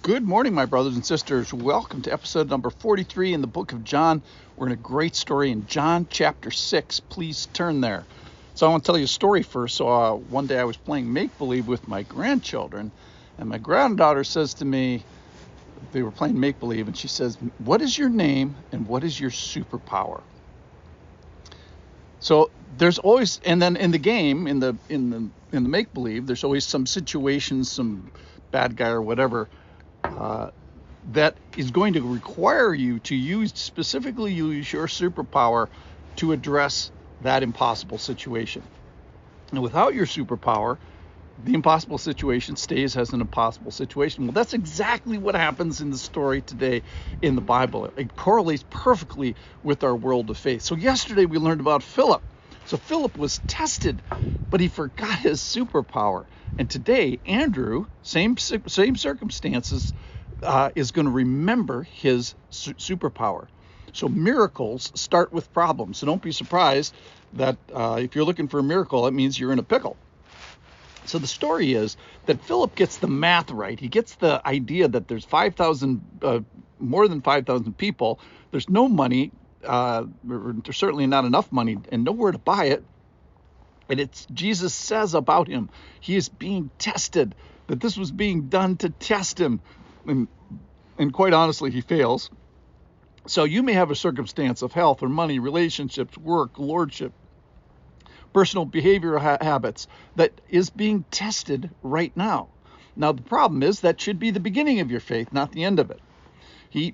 Good morning, my brothers and sisters. Welcome to episode number 43 in the book of John. We're in a great story in John chapter 6. Please turn there. So I want to tell you a story first. So one day I was playing make-believe with my grandchildren, and my granddaughter says to me, they were playing make-believe, and she says, "What is your name and what is your superpower?" So there's always, and then in the game, in the make-believe, there's always some situation, some bad guy or whatever, that is going to require you to specifically use your superpower to address that impossible situation. And without your superpower, the impossible situation stays as an impossible situation. Well, that's exactly what happens in the story today in the Bible. It correlates perfectly with our world of faith. So yesterday we learned about Philip. So Philip was tested, but he forgot his superpower. And today, Andrew, same circumstances, is going to remember his superpower. So miracles start with problems. So don't be surprised that if you're looking for a miracle, it means you're in a pickle. So the story is that Philip gets the math right. He gets the idea that there's more than 5,000 people. There's no money. There's certainly not enough money and nowhere to buy it. And Jesus says about him, he is being tested, that this was being done to test him. And quite honestly, he fails. So you may have a circumstance of health or money, relationships, work, lordship, personal behavioral habits that is being tested right now. Now, the problem is that should be the beginning of your faith, not the end of it.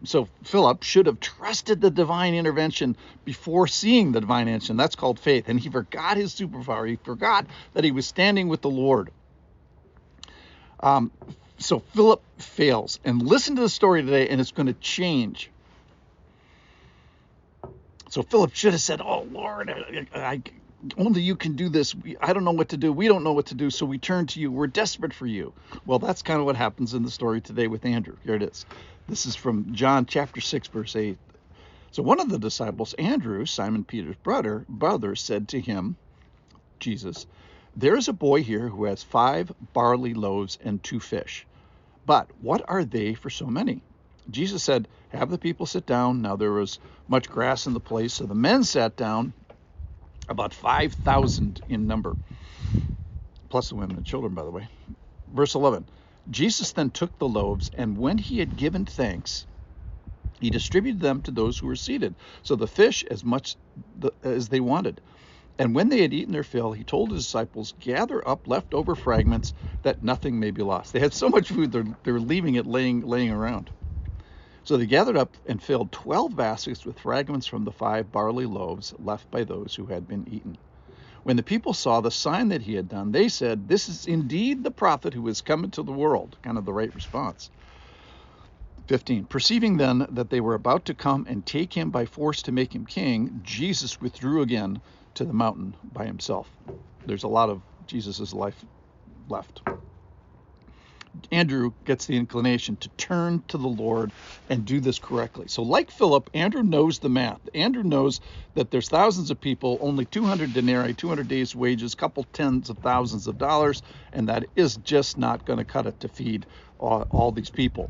So Philip should have trusted the divine intervention before seeing the divine intervention. That's called faith. And he forgot his superpower. He forgot that he was standing with the Lord. So Philip fails. And listen to the story today, and it's going to change. So Philip should have said, "Oh, Lord, only you can do this. I don't know what to do. We don't know what to do, so we turn to you. We're desperate for you." Well, that's kind of what happens in the story today with Andrew. Here it is. This is from John chapter 6, verse 8. So one of the disciples, Andrew, Simon Peter's brother, said to him, Jesus, "There is a boy here who has 5 barley loaves and 2 fish. But what are they for so many?" Jesus said, "Have the people sit down." Now there was much grass in the place, so the men sat down, about 5,000 in number, plus the women and children, by the way. Verse 11, Jesus then took the loaves, and when he had given thanks, he distributed them to those who were seated, so the fish as much as they wanted. And when they had eaten their fill, he told his disciples, "Gather up leftover fragments, that nothing may be lost." They had so much food, they're leaving it laying around. So they gathered up and filled 12 baskets with fragments from the 5 barley loaves left by those who had been eaten. When the people saw the sign that he had done, they said, "This is indeed the prophet who has come into the world." Kind of the right response. 15. Perceiving then that they were about to come and take him by force to make him king, Jesus withdrew again to the mountain by himself. There's a lot of Jesus's life left. Andrew gets the inclination to turn to the Lord and do this correctly. So like Philip, Andrew knows the math. Andrew knows that there's thousands of people, only 200 denarii, 200 days' wages, couple tens of thousands of dollars, and that is just not going to cut it to feed all these people.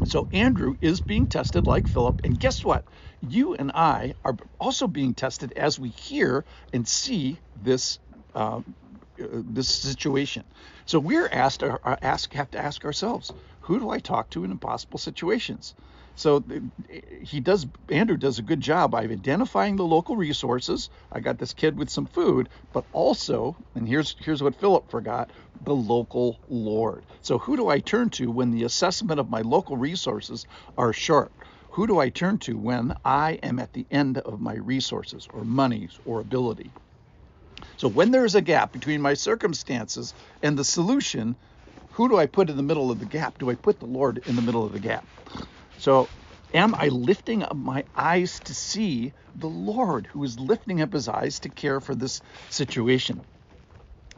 So Andrew is being tested like Philip, and guess what? You and I are also being tested as we hear and see this situation. So we're have to ask ourselves, who do I talk to in impossible situations? So Andrew does a good job by identifying the local resources. I got this kid with some food, but also, and here's what Philip forgot, the local Lord. So who do I turn to when the assessment of my local resources are short? Who do I turn to when I am at the end of my resources or monies or ability? So when there is a gap between my circumstances and the solution, who do I put in the middle of the gap? Do I put the Lord in the middle of the gap? So am I lifting up my eyes to see the Lord, who is lifting up his eyes to care for this situation?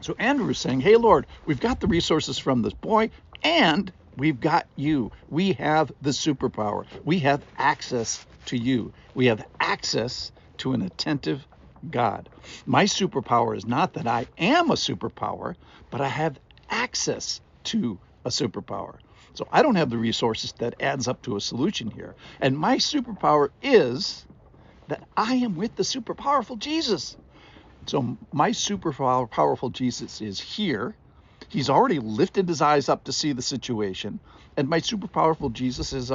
So Andrew is saying, "Hey, Lord, we've got the resources from this boy, and we've got you. We have the superpower. We have access to you. We have access to an attentive God. My superpower is not that I am a superpower, but I have access to a superpower. So I don't have the resources that adds up to a solution here. And my superpower is that I am with the super powerful Jesus. So my super powerful Jesus is here. He's already lifted his eyes up to see the situation. And my super powerful Jesus has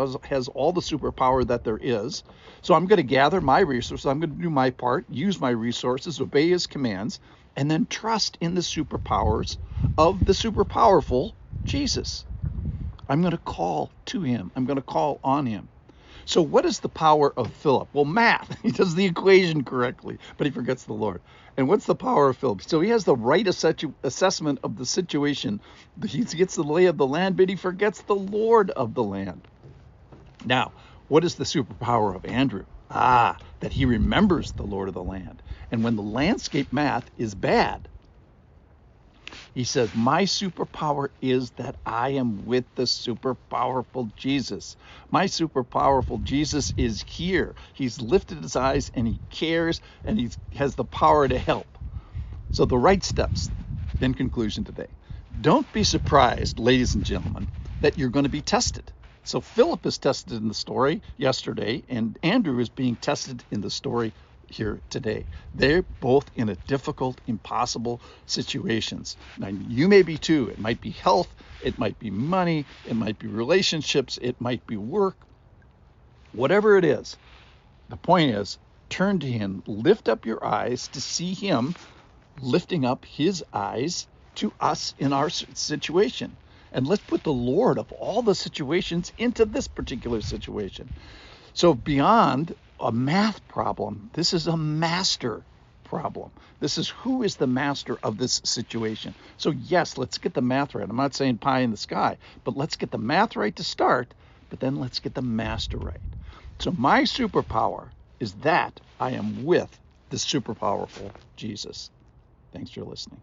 all the superpower that there is. So I'm going to gather my resources. I'm going to do my part, use my resources, obey his commands, and then trust in the superpowers of the super powerful Jesus. I'm going to call to him. I'm going to call on him. So what is the power of Philip? Well, math. He does the equation correctly, but he forgets the Lord. And what's the power of Philip? So he has the right assessment of the situation. He gets the lay of the land, but he forgets the Lord of the land. Now, what is the superpower of Andrew? That he remembers the Lord of the land. And when the landscape math is bad, he says, my superpower is that I am with the super powerful Jesus. My super powerful Jesus is here. He's lifted his eyes and he cares and he has the power to help. So the right steps in conclusion today. Don't be surprised, ladies and gentlemen, that you're going to be tested. So Philip is tested in the story yesterday, and Andrew is being tested in the story here today. They're both in a difficult, impossible situations. Now, you may be too. It might be health, it might be money, it might be relationships, it might be work. Whatever it is, the point is, turn to him, lift up your eyes to see him lifting up his eyes to us in our situation. And let's put the Lord of all the situations into this particular situation. So beyond a math problem, this is a master problem. This is who is the master of this situation. So yes, let's get the math right. I'm not saying pie in the sky, but let's get the math right to start, but then let's get the master right. So my superpower is that I am with the super powerful Jesus. Thanks for listening.